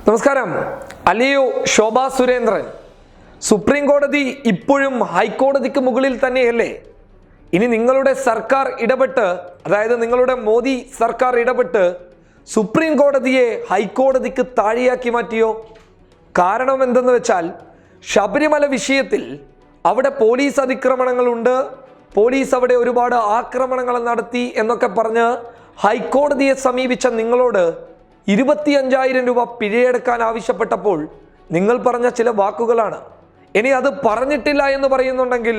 നമസ്കാരം. അലിയോ ശോഭാ സുരേന്ദ്രൻ സുപ്രീം കോടതി ഇപ്പോഴും ഹൈക്കോടതിക്ക് മുകളിൽ തന്നെയല്ലേ? ഇനി നിങ്ങളുടെ സർക്കാർ ഇടപെട്ട്, അതായത് നിങ്ങളുടെ മോദി സർക്കാർ ഇടപെട്ട് സുപ്രീം കോടതിയെ ഹൈക്കോടതിക്ക് താഴെയാക്കി മാറ്റിയോ? കാരണം എന്തെന്ന് വെച്ചാൽ, ശബരിമല വിഷയത്തിൽ അവിടെ പോലീസ് അതിക്രമണങ്ങളുണ്ട്, പോലീസ് അവിടെ ഒരുപാട് ആക്രമണങ്ങൾ നടത്തി എന്നൊക്കെ പറഞ്ഞ് ഹൈക്കോടതിയെ സമീപിച്ച നിങ്ങളോട് 25,000 രൂപ പിഴയെടുക്കാൻ ആവശ്യപ്പെട്ടപ്പോൾ നിങ്ങൾ പറഞ്ഞ ചില വാക്കുകളാണ്. ഇനി അത് പറഞ്ഞിട്ടില്ല എന്ന് പറയുന്നുണ്ടെങ്കിൽ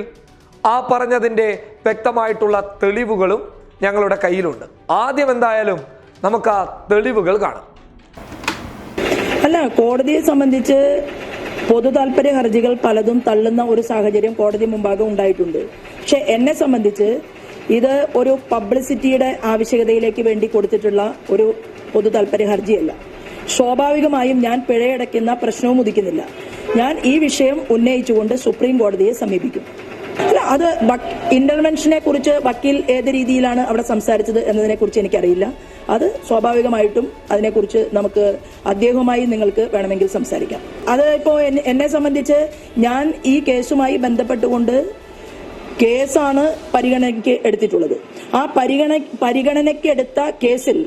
ആ പറഞ്ഞതിൻ്റെ വ്യക്തമായിട്ടുള്ള തെളിവുകളും ഞങ്ങളുടെ കയ്യിലുണ്ട്. ആദ്യം എന്തായാലും നമുക്ക് ആ തെളിവുകൾ കാണാം. അല്ല, കോടതിയെ സംബന്ധിച്ച് പൊതു താല്പര്യ ഹർജികൾ പലതും തള്ളുന്ന ഒരു സാഹചര്യം കോടതി മുമ്പാകെ ഉണ്ടായിട്ടുണ്ട്. പക്ഷെ എന്നെ സംബന്ധിച്ച് ഇത് ഒരു പബ്ലിസിറ്റിയുടെ ആവശ്യകതയിലേക്ക് വേണ്ടി കൊടുത്തിട്ടുള്ള ഒരു പൊതു താല്പര്യ ഹർജിയല്ല. സ്വാഭാവികമായും ഞാൻ പിഴയടയ്ക്കുന്ന പ്രശ്നവും ഉദിക്കുന്നില്ല. ഞാൻ ഈ വിഷയം ഉന്നയിച്ചുകൊണ്ട് സുപ്രീം കോടതിയെ സമീപിക്കും. അല്ല, അത് ഇന്റർവെൻഷനെ കുറിച്ച് വക്കീൽ ഏത് രീതിയിലാണ് അവിടെ സംസാരിച്ചത് എന്നതിനെ കുറിച്ച് എനിക്കറിയില്ല. അത് സ്വാഭാവികമായിട്ടും അതിനെക്കുറിച്ച് നമുക്ക് അദ്ദേഹവുമായി നിങ്ങൾക്ക് വേണമെങ്കിൽ സംസാരിക്കാം. അത് ഇപ്പോൾ എന്നെ സംബന്ധിച്ച് ഞാൻ ഈ കേസുമായി ബന്ധപ്പെട്ടുകൊണ്ട് കേസാണ് പരിഗണനയ്ക്ക് എടുത്തിട്ടുള്ളത്. ആ പരിഗണനയ്ക്ക് എടുത്ത കേസിൽ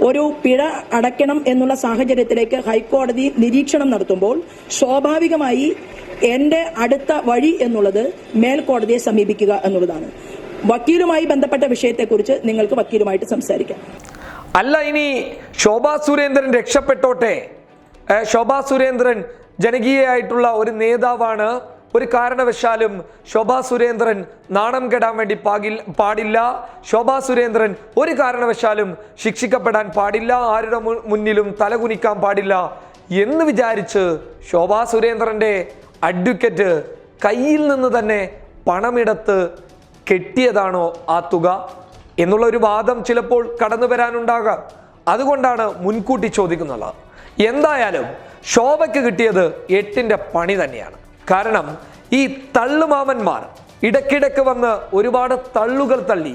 ഒരു പിഴ അടയ്ക്കണം എന്നുള്ള സാഹചര്യത്തിലേക്ക് ഹൈക്കോടതി നിരീക്ഷണം നടത്തുമ്പോൾ സ്വാഭാവികമായി എന്റെ അടുത്ത വഴി എന്നുള്ളത് മേൽക്കോടതിയെ സമീപിക്കുക എന്നുള്ളതാണ്. വക്കീലുമായി ബന്ധപ്പെട്ട വിഷയത്തെക്കുറിച്ച് നിങ്ങൾക്ക് വക്കീലുമായിട്ട് സംസാരിക്കാം. അല്ല, ഇനി ശോഭാ സുരേന്ദ്രൻ രക്ഷപ്പെട്ടോട്ടെ. ശോഭാ സുരേന്ദ്രൻ ജനകീയമായിട്ടുള്ള ഒരു നേതാവാണ്. ഒരു കാരണവശാലും ശോഭാ സുരേന്ദ്രൻ നാണം കെടാൻ വേണ്ടി പാടില്ല. ശോഭാ സുരേന്ദ്രൻ ഒരു കാരണവശാലും ശിക്ഷിക്കപ്പെടാൻ പാടില്ല, ആരുടെ മുന്നിലും തലകുനിക്കാൻ പാടില്ല എന്ന് വിചാരിച്ച് ശോഭാ സുരേന്ദ്രന്റെ അഡ്വക്കേറ്റ് കയ്യിൽ നിന്ന് തന്നെ പണമെടുത്ത് കെട്ടിയതാണോ ആ തുക എന്നുള്ള ഒരു വാദം ചിലപ്പോൾ കടന്നു വരാനുണ്ടാകാം. അതുകൊണ്ടാണ് മുൻകൂട്ടി ചോദിക്കുന്നത്. എന്തായാലും ശോഭയ്ക്ക് കിട്ടിയത് 8ന്റെ പണി തന്നെയാണ്. കാരണം ഈ തള്ളുമാമന്മാർ ഇടയ്ക്കിടയ്ക്ക് വന്ന് ഒരുപാട് തള്ളുകൾ തള്ളി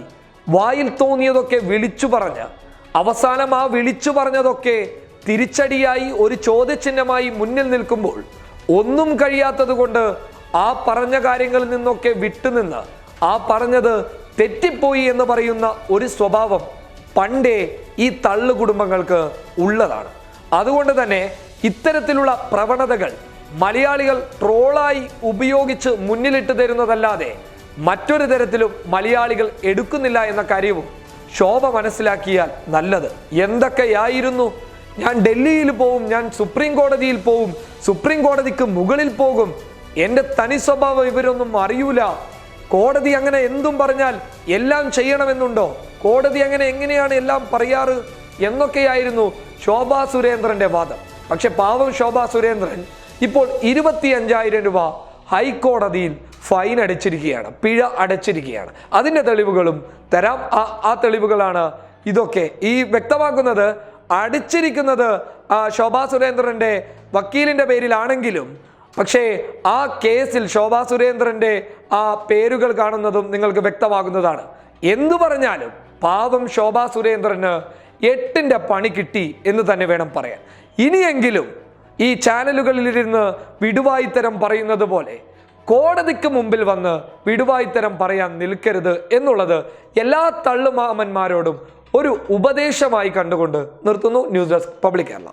വായിൽ തോന്നിയതൊക്കെ വിളിച്ചു പറഞ്ഞ് അവസാനം ആ വിളിച്ചു പറഞ്ഞതൊക്കെ തിരിച്ചടിയായി ഒരു ചോദ്യചിഹ്നമായി മുന്നിൽ നിൽക്കുമ്പോൾ ഒന്നും കഴിയാത്തത് കൊണ്ട് ആ പറഞ്ഞ കാര്യങ്ങളിൽ നിന്നൊക്കെ വിട്ടുനിന്ന് ആ പറഞ്ഞത് തെറ്റിപ്പോയി എന്ന് പറയുന്ന ഒരു സ്വഭാവം പണ്ടേ ഈ തള്ളു കുടുംബങ്ങൾക്ക് ഉള്ളതാണ്. അതുകൊണ്ട് തന്നെ ഇത്തരത്തിലുള്ള പ്രവണതകൾ മലയാളികൾ ട്രോളായി ഉപയോഗിച്ച് മുന്നിലിട്ട് തരുന്നതല്ലാതെ മറ്റൊരു തരത്തിലും മലയാളികൾ എടുക്കുന്നില്ല എന്ന കാര്യവും ശോഭ മനസ്സിലാക്കിയാൽ നല്ലത്. എന്തൊക്കെയായിരുന്നു, ഞാൻ ഡൽഹിയിൽ പോവും, ഞാൻ സുപ്രീം കോടതിയിൽ പോവും, സുപ്രീം കോടതിക്ക് മുകളിൽ പോകും, എൻ്റെ തനി സ്വഭാവം ഇവരൊന്നും അറിയൂല, കോടതി അങ്ങനെ എന്തും പറഞ്ഞാൽ എല്ലാം ചെയ്യണമെന്നുണ്ടോ, കോടതി അങ്ങനെ എങ്ങനെയാണ് എല്ലാം പറയാറ് എന്നൊക്കെയായിരുന്നു ശോഭാ സുരേന്ദ്രന്റെ വാദം. പക്ഷെ പാവം ശോഭാ സുരേന്ദ്രൻ ഇപ്പോൾ 25,000 രൂപ ഹൈക്കോടതിയിൽ ഫൈൻ അടച്ചിരിക്കുകയാണ്, പിഴ അടച്ചിരിക്കുകയാണ്. അതിൻ്റെ തെളിവുകളും തരാം. ആ തെളിവുകളാണ് ഇതൊക്കെ. ഈ വ്യക്തമാക്കുന്നത് അടിച്ചിരിക്കുന്നത് ശോഭാ സുരേന്ദ്രന്റെ വക്കീലിന്റെ പേരിലാണെങ്കിലും പക്ഷേ ആ കേസിൽ ശോഭാ സുരേന്ദ്രന്റെ ആ പേരുകൾ കാണുന്നതും നിങ്ങൾക്ക് വ്യക്തമാകുന്നതാണ്. എന്തു പറഞ്ഞാലും പാവം ശോഭാ സുരേന്ദ്രന് 8ന്റെ പണി കിട്ടി എന്ന് തന്നെ വേണം പറയാൻ. ഇനിയെങ്കിലും ഈ ചാനലുകളിലിരുന്ന് വിടുവായിത്തരം പറയുന്നത് പോലെ കോടതിക്ക് മുമ്പിൽ വന്ന് വിടുവായിത്തരം പറയാൻ നിൽക്കരുത് എന്നുള്ളത് എല്ലാ തള്ളുമാമന്മാരോടും ഒരു ഉപദേശമായി കണ്ടുകൊണ്ട് നിർത്തുന്നു. News desk public Kerala.